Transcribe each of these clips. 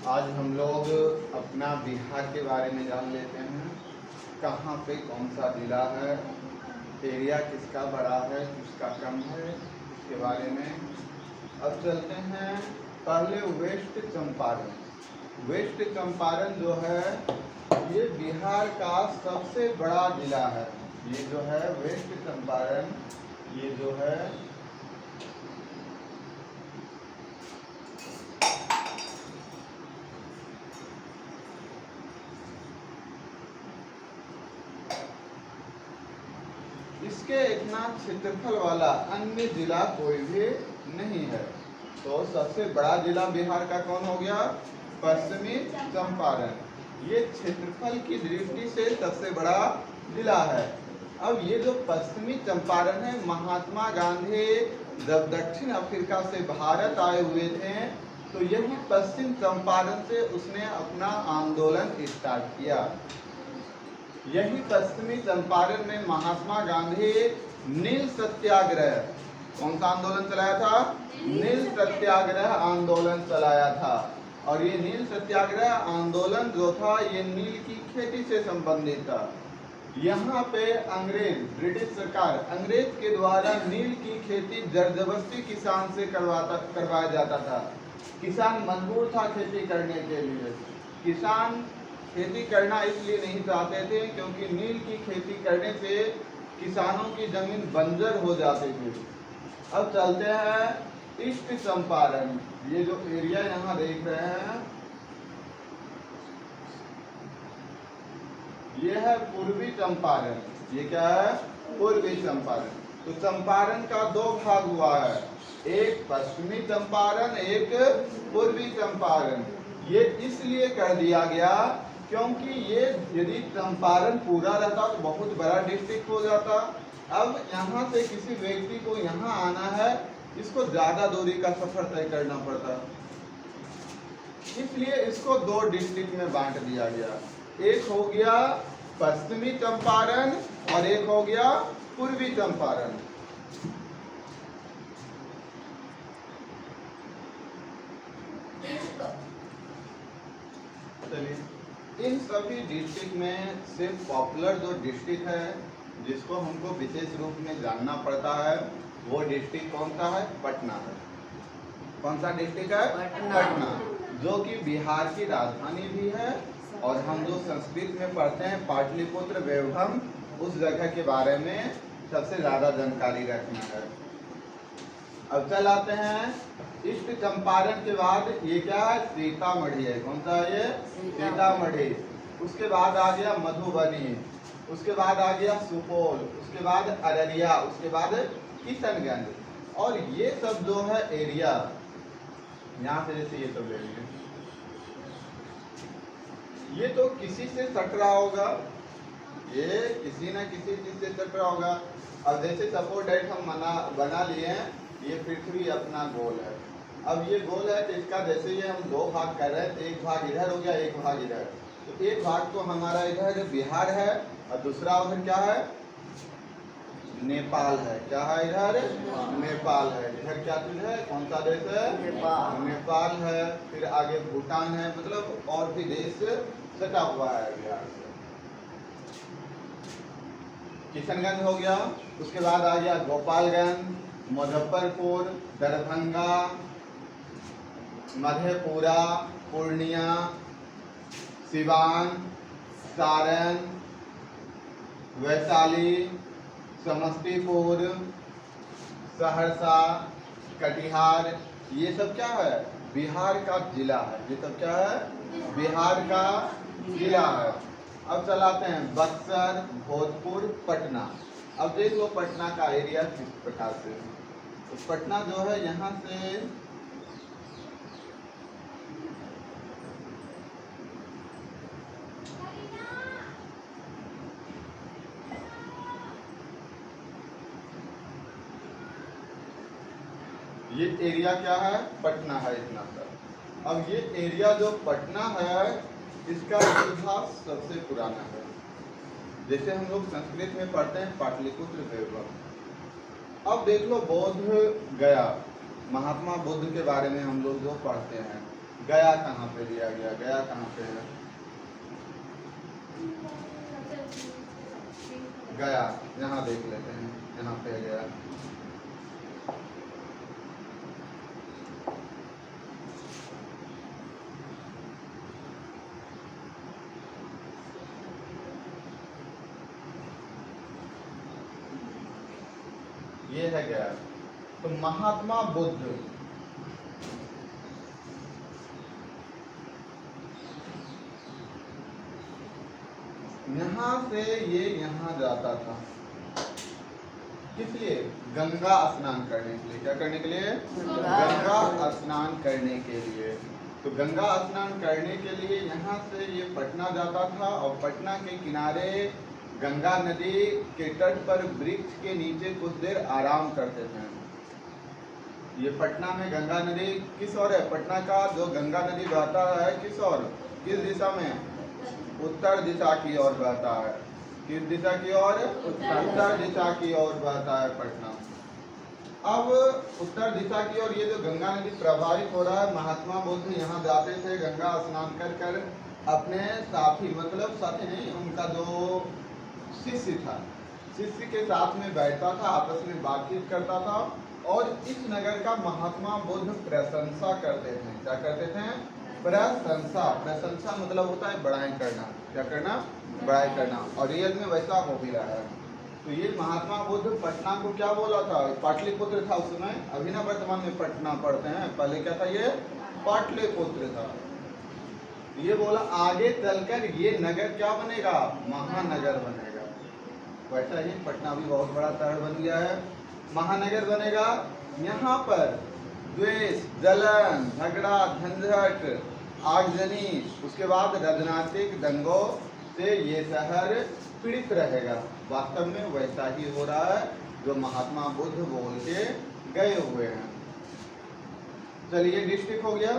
आज हम लोग अपना बिहार के बारे में जान लेते हैं। कहाँ पे कौन सा जिला है, एरिया किसका बड़ा है किसका कम है, इसके बारे में। अब चलते हैं पहले वेस्ट चंपारण। वेस्ट चंपारण जो है ये बिहार का सबसे बड़ा जिला है। ये जो है वेस्ट चंपारण, ये जो है इसके इतना क्षेत्रफल वाला अन्य जिला कोई भी नहीं है। तो सबसे बड़ा जिला बिहार का कौन हो गया? पश्चिमी चंपारण। ये क्षेत्रफल की दृष्टि से सबसे बड़ा जिला है। अब ये जो पश्चिमी चंपारण है, महात्मा गांधी जब दक्षिण अफ्रीका से भारत आए हुए थे तो यही पश्चिम चंपारण से उसने अपना आंदोलन स्टार्ट किया। यही पश्चिमी चंपारण में महात्मा गांधी नील सत्याग्रह, कौन सा आंदोलन चलाया था? नील सत्याग्रह आंदोलन चलाया था। और ये नील सत्याग्रह आंदोलन जो था ये नील की खेती से संबंधित था। यहाँ पे अंग्रेज, ब्रिटिश सरकार, अंग्रेज के द्वारा नील की खेती जबरदस्ती किसान से करवाया जाता था। किसान मजबूर था खेती करने के लिए। किसान खेती करना इसलिए नहीं चाहते थे क्योंकि नील की खेती करने से किसानों की जमीन बंजर हो जाती थी। अब चलते हैं ईस्ट चंपारण। ये जो एरिया यहाँ देख रहे हैं ये है पूर्वी चंपारण। ये क्या है? पूर्वी चंपारण। तो चंपारण का दो भाग हुआ है, एक पश्चिमी चंपारण, एक पूर्वी चंपारण। ये इसलिए कर दिया गया क्योंकि ये यदि चंपारण पूरा रहता तो बहुत बड़ा डिस्ट्रिक्ट हो जाता। अब यहाँ से किसी व्यक्ति को यहाँ आना है, इसको ज्यादा दूरी का सफर तय करना पड़ता, इसलिए इसको दो डिस्ट्रिक्ट में बांट दिया गया। एक हो गया पश्चिमी चंपारण और एक हो गया पूर्वी चंपारण। चलिए, इन सभी डिस्ट्रिक्ट में से पॉपुलर जो डिस्ट्रिक्ट है जिसको हमको विशेष रूप में जानना पड़ता है वो डिस्ट्रिक्ट कौन सा है? पटना है। कौन सा डिस्ट्रिक्ट है? पटना, जो कि बिहार की राजधानी भी है। और हम जो संस्कृत में पढ़ते हैं पाटलिपुत्र वैभव, उस जगह के बारे में सबसे ज्यादा जानकारी रखना है। अब चल आते हैं ईस्ट चंपारण के बाद ये क्या है? सीतामढ़ी है। कौन सा है ये? सीतामढ़ी। उसके बाद आ गया मधुबनी, उसके बाद आ गया सुपौल, उसके बाद अररिया, उसके बाद किशनगंज। और ये सब जो है एरिया, यहाँ से जैसे ये सब ले लीजिए, ये तो किसी से सट रहा होगा, ये किसी न किसी चीज से सट रहा होगा। अब जैसे सपोज डेट हम बना लिए हैं, ये पृथ्वी अपना गोल है। अब ये गोल है तो इसका जैसे ये हम दो भाग कर रहे हैं, एक भाग इधर हो गया, एक भाग इधर। तो एक भाग तो हमारा इधर बिहार है और दूसरा उधर क्या है? नेपाल है। क्या है इधर? नेपाल है। इधर क्या चीज है? कौन सा देश है? नेपाल है। फिर आगे भूटान है, मतलब और भी देश सटा हुआ है बिहार से। किशनगंज हो गया, उसके बाद आ गया गोपालगंज, मुजफ्फरपुर, दरभंगा, मधेपुरा, पूर्णिया, सिवान, सारण, वैशाली, समस्तीपुर, सहरसा, कटिहार। ये सब क्या है? बिहार का जिला है। ये सब क्या है? बिहार का जिला है। अब चलाते हैं बक्सर, भोजपुर, पटना। अब देख लो पटना का एरिया किस प्रकार से है। तो पटना जो है यहाँ से ये एरिया क्या है? पटना है इतना सा। अब ये एरिया जो पटना है इसका इतिहास सबसे पुराना है। जैसे हम लोग संस्कृत में पढ़ते हैं पाटलिपुत्र वैभव। अब देख लो बोध गया, महात्मा बुद्ध के बारे में हम लोग जो पढ़ते हैं, गया कहाँ पे दिया गया, गया कहाँ पे है? गया यहाँ देख लेते हैं, यहाँ पे गया। ये है गया। तो महात्मा बुद्ध यहाँ से ये यहाँ जाता था, किस लिए? गंगा स्नान करने के लिए। क्या करने के लिए? गंगा स्नान करने के लिए। तो गंगा स्नान करने के लिए यहाँ से ये पटना जाता था, और पटना के किनारे गंगा नदी के तट पर वृक्ष के नीचे कुछ देर आराम करते थे। ये पटना में गंगा नदी किस ओर है? पटना का जो गंगा नदी बहता है किस ओर, किस दिशा में? उत्तर दिशा की ओर बहता है। किस दिशा की ओर? उत्तर दिशा की ओर बहता है पटना। अब उत्तर दिशा की ओर ये जो गंगा नदी प्रवाहित हो रहा है, महात्मा बुद्ध यहाँ जाते थे गंगा स्नान कर कर अपने साथी, मतलब साथी नहीं, उनका जो शिष्य था, शिष्य के साथ में बैठता था, आपस में बातचीत करता था, और इस नगर का महात्मा बुद्ध प्रशंसा करते थे। क्या करते थे? प्रशंसा। प्रशंसा मतलब होता है बड़ाई करना। क्या करना? बड़ाई करना। और रियल में वैसा हो भी रहा है। तो ये महात्मा बुद्ध पटना को क्या बोला था? पाटलिपुत्र था उस समय, अभी ना वर्तमान में पटना पढ़ते हैं, पहले क्या था? ये पाटलिपुत्र था। ये बोला आगे चलकर ये नगर क्या बनेगा? महानगर बनेगा। वैसा ही पटना भी बहुत बड़ा शहर बन गया है, महानगर बनेगा। यहाँ पर द्वेष, जलन, झगड़ा, झंझट, आगजनी, उसके बाद राजनीतिक दंगों से ये शहर पीड़ित रहेगा। वास्तव में वैसा ही हो रहा है जो महात्मा बुद्ध बोल के गए हुए हैं। चलिए डिस्ट्रिक्ट हो गया।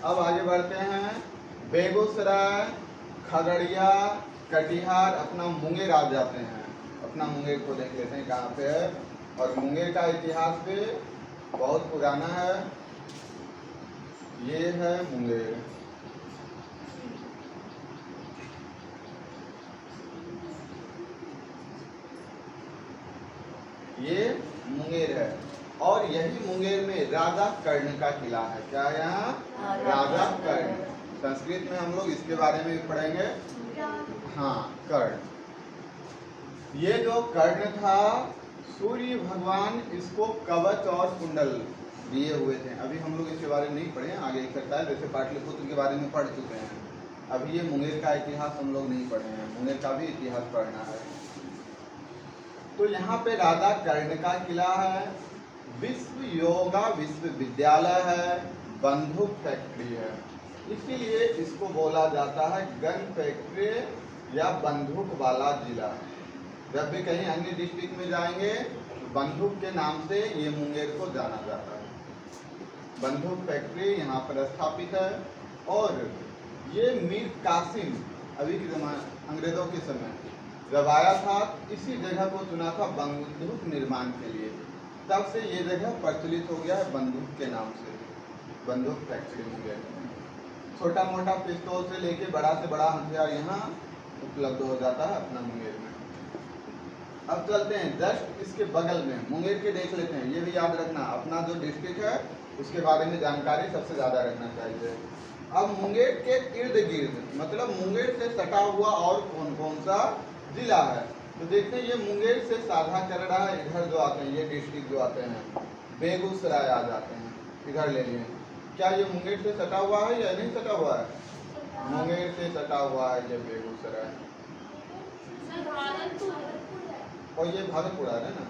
अब आगे बढ़ते हैं। बेगूसराय, खगड़िया, कटिहार, अपना मुंगेर आ जाते हैं। अपना मुंगेर को देख लेते हैं कहाँ पे है। और मुंगेर का इतिहास भी बहुत पुराना है। ये है मुंगेर। ये मुंगेर है, और यही मुंगेर में राजा कर्ण का किला है। क्या है यहाँ? राजा कर्ण। संस्कृत में हम लोग इसके बारे में भी पढ़ेंगे। हाँ, कर्ण। ये जो कर्ण था, सूर्य भगवान इसको कवच और कुंडल दिए हुए थे। अभी हम लोग इसके बारे में नहीं पढ़े, आगे एक सकता है, जैसे पाटलिपुत्र के बारे में पढ़ चुके हैं। अभी ये मुंगेर का इतिहास हम लोग नहीं पढ़े हैं, मुंगेर का भी इतिहास पढ़ना है। तो यहाँ पे राजा कर्ण का किला है, विश्व योगा विश्वविद्यालय है, बंदूक फैक्ट्री है। इसीलिए इसको बोला जाता है गन फैक्ट्री या बंदूक वाला जिला। जब भी कहीं अन्य डिस्ट्रिक्ट में जाएंगे बंदूक के नाम से ये मुंगेर को जाना जाता है। बंदूक फैक्ट्री यहाँ पर स्थापित है। और ये मीर कासिम अभी के जमाने, अंग्रेजों के समय जब आया था, इसी जगह को चुना था बंदूक निर्माण के लिए। तब से ये जगह प्रचलित हो गया है बंदूक के नाम से, बंदूक फैक्ट्री मुंगेर। छोटा मोटा पिस्तौल से लेके बड़ा से बड़ा हथियार यहाँ उपलब्ध हो जाता है अपना मुंगेर में। अब चलते हैं जस्ट इसके बगल में मुंगेर के देख लेते हैं। ये भी याद रखना, अपना जो डिस्ट्रिक्ट है उसके बारे में जानकारी सबसे ज़्यादा रखना चाहिए। अब मुंगेर के इर्द गिर्द, मतलब मुंगेर से सटा हुआ और कौन कौन सा जिला है, तो देखते हैं। ये मुंगेर से साझा कर रहा है, इधर जो आते हैं ये डिस्ट्रिक्ट जो आते हैं, बेगूसराय आ जाते हैं, इधर ले लिए। क्या ये मुंगेर से सटा हुआ है या नहीं सटा हुआ है? मुंगेर से सटा हुआ है ये बेगूसराय। और ये भागलपुर आ रहा है ना,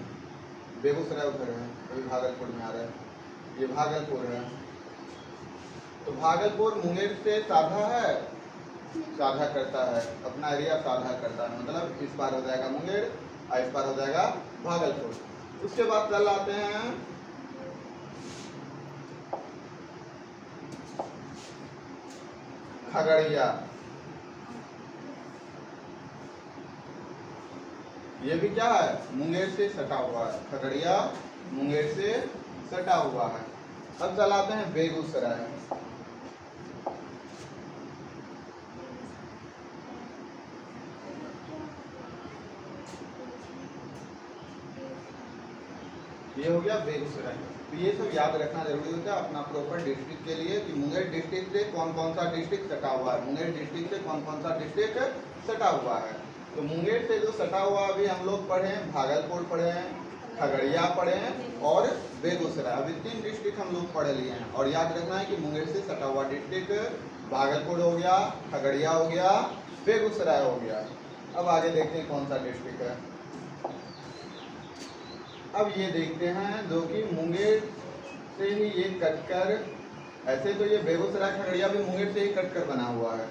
बेगूसराय उधर है, अभी भागलपुर में आ रहा है, ये भागलपुर है। तो भागलपुर मुंगेर से साझा है, साझा करता है, अपना एरिया साझा करता है, मतलब इस बार हो जाएगा मुंगेर और इस बार हो जाएगा भागलपुर। उसके बाद चल आते हैं खगड़िया। ये भी क्या है? मुंगेर से सटा हुआ है। खगड़िया मुंगेर से सटा हुआ है। अब चलाते हैं बेगूसराय। ये हो गया बेगूसराय। तो ये सब याद रखना जरूरी होता है अपना प्रॉपर डिस्ट्रिक्ट के लिए कि मुंगेर डिस्ट्रिक्ट से कौन कौन सा डिस्ट्रिक्ट सटा हुआ है, मुंगेर डिस्ट्रिक्ट से कौन कौन सा डिस्ट्रिक्ट सटा हुआ है। तो मुंगेर से जो सटा हुआ अभी हम लोग पढ़े हैं, भागलपुर पढ़े हैं, खगड़िया पढ़े हैं और बेगूसराय। अभी 3 डिस्ट्रिक्ट हम लोग पढ़ लिए हैं। और याद रखना है कि मुंगेर से सटा हुआ डिस्ट्रिक्ट भागलपुर हो गया, खगड़िया हो गया, बेगूसराय हो गया। अब आगे देखते हैं कौन सा डिस्ट्रिक्ट है। अब ये देखते हैं जो कि मुंगेर से ही ये कटकर, ऐसे तो ये बेगूसराय खगड़िया भी मुंगेर से ही कटकर बना हुआ है।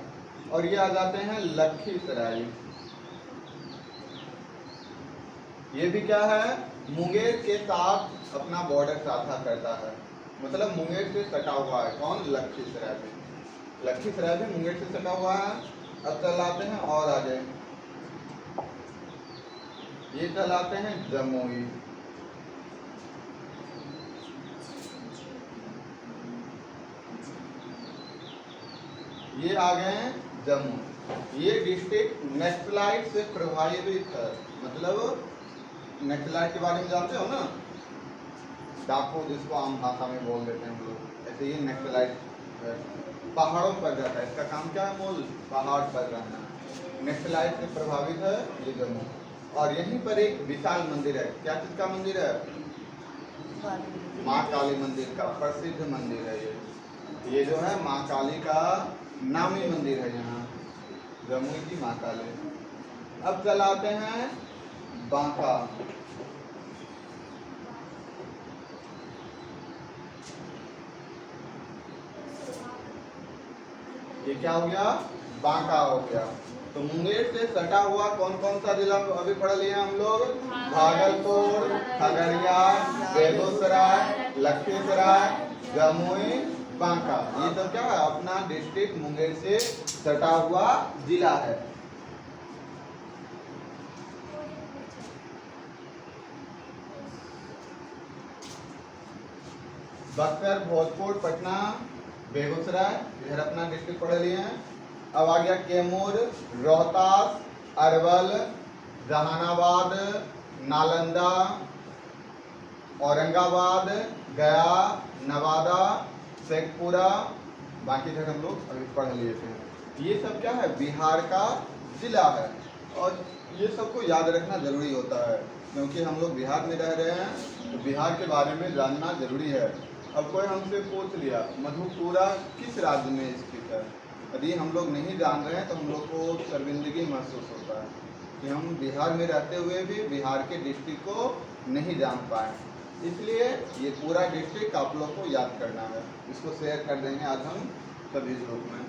और ये आ जाते हैं लखीसराय। ये भी क्या है, मुंगेर के साथ अपना बॉर्डर साझा करता है, मतलब मुंगेर से सटा हुआ है। कौन? लखीसराय भी। लखीसराय भी मुंगेर से सटा हुआ है। अब चलाते हैं और आगे, ये चलाते हैं जमुई। ये आ गए हैं जम्मू। ये डिस्ट्रिक्ट नक्सलाइट से प्रभावित है, मतलब नक्सलाइट के बारे में जानते हो ना, डाकू जिसको आम भाषा में बोल देते हैं हम लोग, ऐसे ये नक्सलाइट पहाड़ों पर रहता है। इसका काम क्या है? मूल पहाड़ पर रहना। नक्सलाइट से प्रभावित है ये जम्मू। और यहीं पर एक विशाल मंदिर है। क्या चीज का मंदिर है? माँ काली मंदिर का प्रसिद्ध मंदिर है ये जो है माँ काली का नामी मंदिर है यहाँ, जमुई की माँ काली। अब चलाते हैं बांका। ये क्या हो गया? बांका हो गया। तो मुंगेर से सटा हुआ कौन कौन सा जिला अभी पढ़ लिए हम लोग? भागलपुर, खगड़िया, बेगूसराय, लखीसराय, जमुई, बांका। ये सब क्या है? अपना डिस्ट्रिक्ट मुंगेर से सटा हुआ जिला है। बक्सर, भोजपुर, पटना, बेगूसराय, इधर अपना डिस्ट्रिक्ट पढ़ लिए हैं। अब आ गया कैमूर, रोहतास, अरवल, जहानाबाद, नालंदा, औरंगाबाद, गया, नवादा, शेखपुरा, बाकी जगह हम लोग अभी पढ़ लिए थे। ये सब क्या है? बिहार का जिला है। और ये सबको याद रखना जरूरी होता है, क्योंकि हम लोग बिहार में रह रहे हैं, तो बिहार के बारे में जानना जरूरी है। अब कोई हमसे पूछ लिया मधुपुरा किस राज्य में स्थित है, यदि हम लोग नहीं जान रहे हैं तो हम लोग को शर्मिंदगी महसूस होता है कि हम बिहार में रहते हुए भी बिहार के डिस्ट्रिक्ट को नहीं जान पाए। इसलिए ये पूरा डिस्ट्रिक्ट आप लोग को याद करना है। इसको शेयर कर देंगे आज हम सभी ग्रुप में।